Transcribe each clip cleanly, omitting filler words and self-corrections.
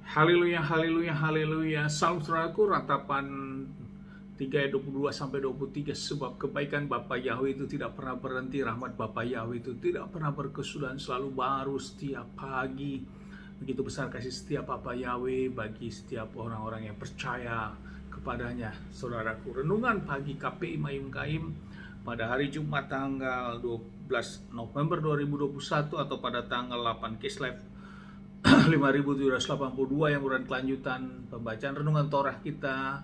Haleluya, haleluya, haleluya. Salam saudaraku, ratapan 3 ayat 22 sampai 23. Sebab kebaikan Bapa Yahweh itu tidak pernah berhenti, rahmat Bapa Yahweh itu tidak pernah berkesudahan, selalu baru setiap pagi. Begitu besar kasih setiap Bapa Yahweh bagi setiap orang-orang yang percaya kepadanya. Saudaraku, renungan pagi KPI Mayum Kaim pada hari Jumat tanggal 12 November 2021 atau pada tanggal 8 Kislev 5782 yang urutan kelanjutan pembacaan renungan Torah kita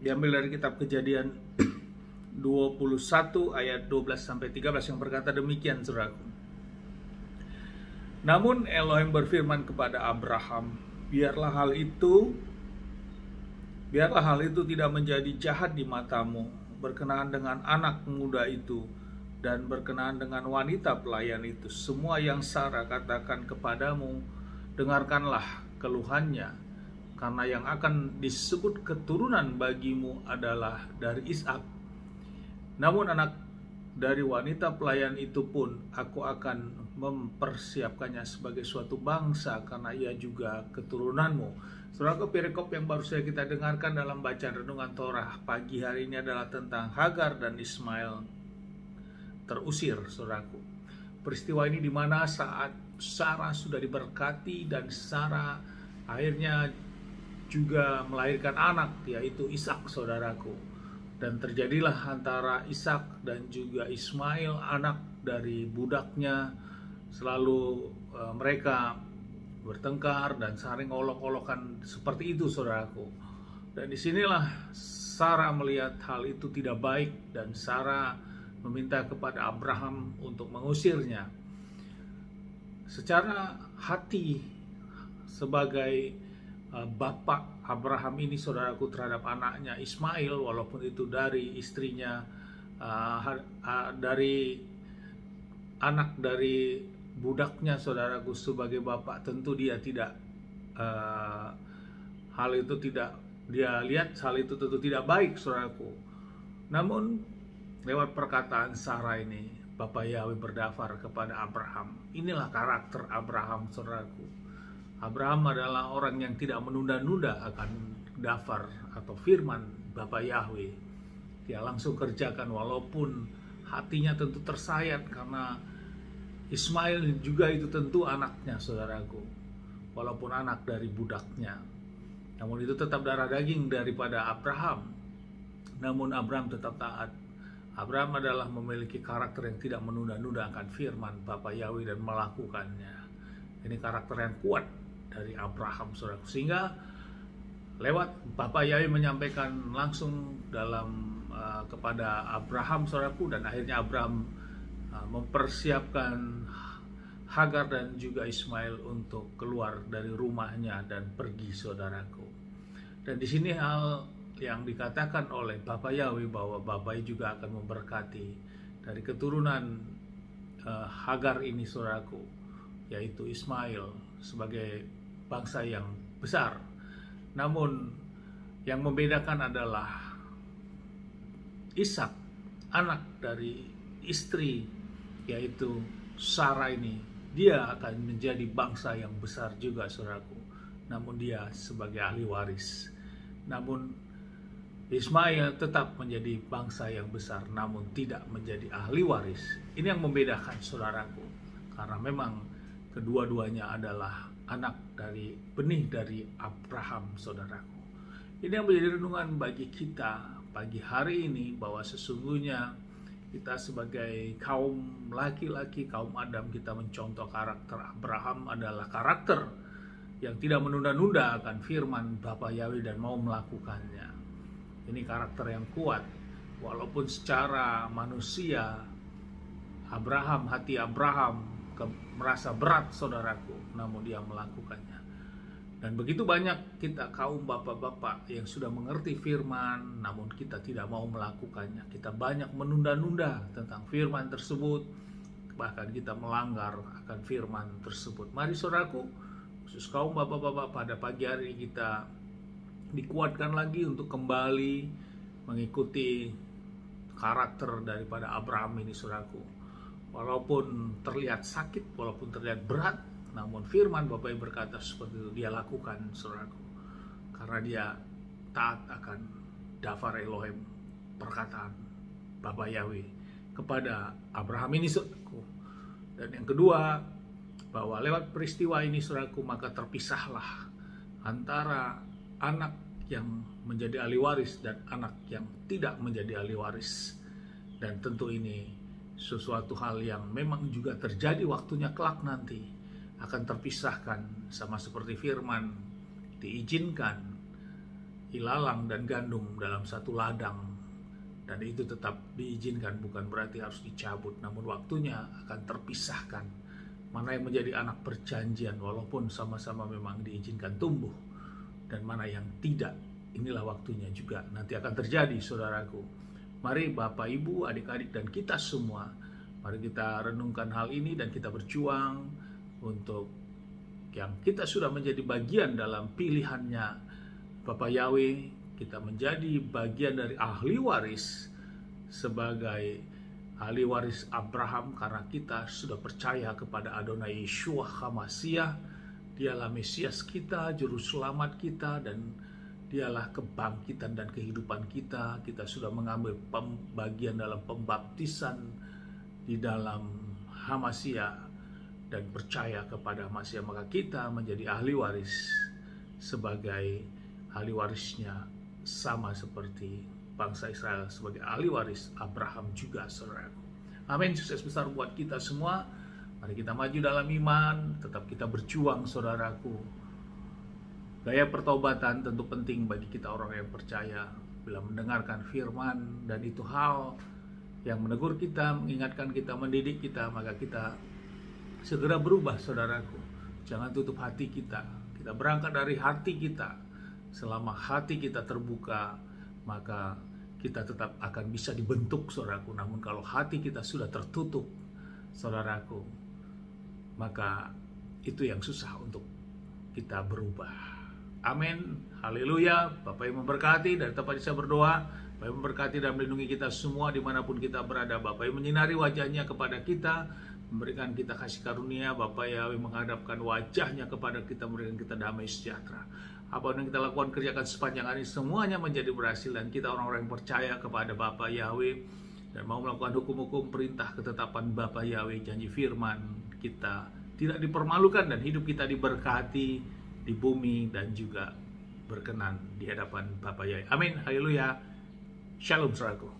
diambil dari kitab Kejadian 21 ayat 12 sampai 13 yang berkata demikian, saudaraku. Namun Elohim berfirman kepada Abraham, biarlah hal itu tidak menjadi jahat di matamu, berkenaan dengan anak muda itu dan berkenaan dengan wanita pelayan itu. Semua yang Sarah katakan kepadamu, dengarkanlah keluhannya, karena yang akan disebut keturunan bagimu adalah dari Ishak. Namun anak dari wanita pelayan itu pun aku akan mempersiapkannya sebagai suatu bangsa, karena ia juga keturunanmu. Saudara, perikop yang baru saja kita dengarkan dalam bacaan renungan Torah pagi hari ini adalah tentang Hagar dan Ismail terusir, saudaraku. Peristiwa ini di mana saat Sarah sudah diberkati dan Sarah akhirnya juga melahirkan anak, yaitu Ishak, saudaraku. Dan terjadilah antara Ishak dan juga Ismail, anak dari budaknya, selalu mereka bertengkar dan saling olok-olokan seperti itu, saudaraku. Dan disinilah Sarah melihat hal itu tidak baik dan Sarah meminta kepada Abraham untuk mengusirnya. Secara hati sebagai bapak Abraham ini, saudaraku, terhadap anaknya Ismail, walaupun itu dari istrinya, dari anak dari budaknya, saudaraku, sebagai bapak tentu dia tidak dia lihat hal itu tentu tidak baik, saudaraku. Namun lewat perkataan Sarah ini, Bapa Yahweh berdafar kepada Abraham. Inilah karakter Abraham, saudaraku. Abraham adalah orang yang tidak menunda-nunda akan dafar atau firman Bapa Yahweh. Dia langsung kerjakan walaupun hatinya tentu tersayat karena Ismail juga itu tentu anaknya, saudaraku. Walaupun anak dari budaknya. Namun itu tetap darah daging daripada Abraham. Namun Abraham tetap taat. Abraham adalah memiliki karakter yang tidak menunda-nunda akan firman Bapa Yahweh dan melakukannya. Ini karakter yang kuat dari Abraham, saudara. Sehingga lewat Bapa Yahweh menyampaikan langsung kepada Abraham, saudaraku, dan akhirnya Abraham mempersiapkan Hagar dan juga Ismail untuk keluar dari rumahnya dan pergi, saudaraku. Dan di sini hal yang dikatakan oleh Bapa Yahweh bahwa Bapa juga akan memberkati dari keturunan Hagar ini, saudaraku, yaitu Ismail, sebagai bangsa yang besar. Namun yang membedakan adalah Ishak, anak dari istri yaitu Sarah ini, dia akan menjadi bangsa yang besar juga, saudaraku. Namun dia sebagai ahli waris. Namun Ismail tetap menjadi bangsa yang besar, namun tidak menjadi ahli waris. Ini yang membedakan, saudaraku, karena memang kedua-duanya adalah anak dari benih dari Abraham, saudaraku. Ini yang menjadi renungan bagi kita pagi hari ini, bahwa sesungguhnya kita sebagai kaum laki-laki, kaum Adam, kita mencontoh karakter Abraham adalah karakter yang tidak menunda-nunda akan firman Bapa Yahweh dan mau melakukannya. Ini karakter yang kuat, walaupun secara manusia hati Abraham merasa berat, saudaraku, namun dia melakukannya. Dan begitu banyak kita kaum bapak-bapak yang sudah mengerti firman, namun kita tidak mau melakukannya. Kita banyak menunda-nunda tentang firman tersebut, bahkan kita melanggar akan firman tersebut. Mari, saudaraku, khusus kaum bapak-bapak, pada pagi hari kita dikuatkan lagi untuk kembali mengikuti karakter daripada Abraham ini, saudaraku. Walaupun terlihat sakit, walaupun terlihat berat, namun firman Bapa yang berkata seperti itu dia lakukan, saudaraku, karena dia taat akan Dafar Elohim, perkataan Bapa Yahweh kepada Abraham ini, saudaraku. Dan yang kedua, bahwa lewat peristiwa ini, saudaraku, maka terpisahlah antara anak yang menjadi ahli waris dan anak yang tidak menjadi ahli waris. Dan tentu ini sesuatu hal yang memang juga terjadi waktunya kelak nanti, akan terpisahkan, sama seperti firman, diizinkan ilalang dan gandum dalam satu ladang, dan itu tetap diizinkan, bukan berarti harus dicabut, namun waktunya akan terpisahkan mana yang menjadi anak perjanjian walaupun sama-sama memang diizinkan tumbuh, dan mana yang tidak. Inilah waktunya juga nanti akan terjadi, saudaraku. Mari Bapak, Ibu, adik-adik, dan kita semua, mari kita renungkan hal ini dan kita berjuang untuk yang kita sudah menjadi bagian dalam pilihannya Bapa Yahweh, kita menjadi bagian dari ahli waris sebagai ahli waris Abraham, karena kita sudah percaya kepada Adonai Yeshua HaMashiach. Dialah Mesias kita, Juru Selamat kita, dan Dialah kebangkitan dan kehidupan kita. Kita sudah mengambil bagian dalam pembaptisan di dalam HaMashiach dan percaya kepada HaMashiach, maka kita menjadi ahli waris sebagai ahli warisnya, sama seperti bangsa Israel sebagai ahli waris Abraham juga, saudaraku. Amin. Sukses besar buat kita semua. Mari kita maju dalam iman, tetap kita berjuang, saudaraku. Gaya pertobatan tentu penting bagi kita orang yang percaya. Bila mendengarkan firman, dan itu hal yang menegur kita, mengingatkan kita, mendidik kita, maka kita segera berubah, saudaraku. Jangan tutup hati kita. Kita berangkat dari hati kita. Selama hati kita terbuka, maka kita tetap akan bisa dibentuk, saudaraku. Namun kalau hati kita sudah tertutup, saudaraku, maka itu yang susah untuk kita berubah. Amin, haleluya. Bapak yang memberkati, dari tempat saya berdoa, Bapak yang memberkati dan melindungi kita semua dimanapun kita berada. Bapak yang menyinari wajahnya kepada kita, memberikan kita kasih karunia. Bapak yang menghadapkan wajahnya kepada kita, memberikan kita damai sejahtera. Apa yang kita lakukan, kerjakan sepanjang hari, semuanya menjadi berhasil, dan kita orang-orang yang percaya kepada Bapa Yahweh dan mau melakukan hukum-hukum, perintah, ketetapan Bapa Yahweh, janji firman, kita tidak dipermalukan dan hidup kita diberkati di bumi dan juga berkenan di hadapan Bapa Yahweh. Amin, haleluya. Shalom, saudaraku.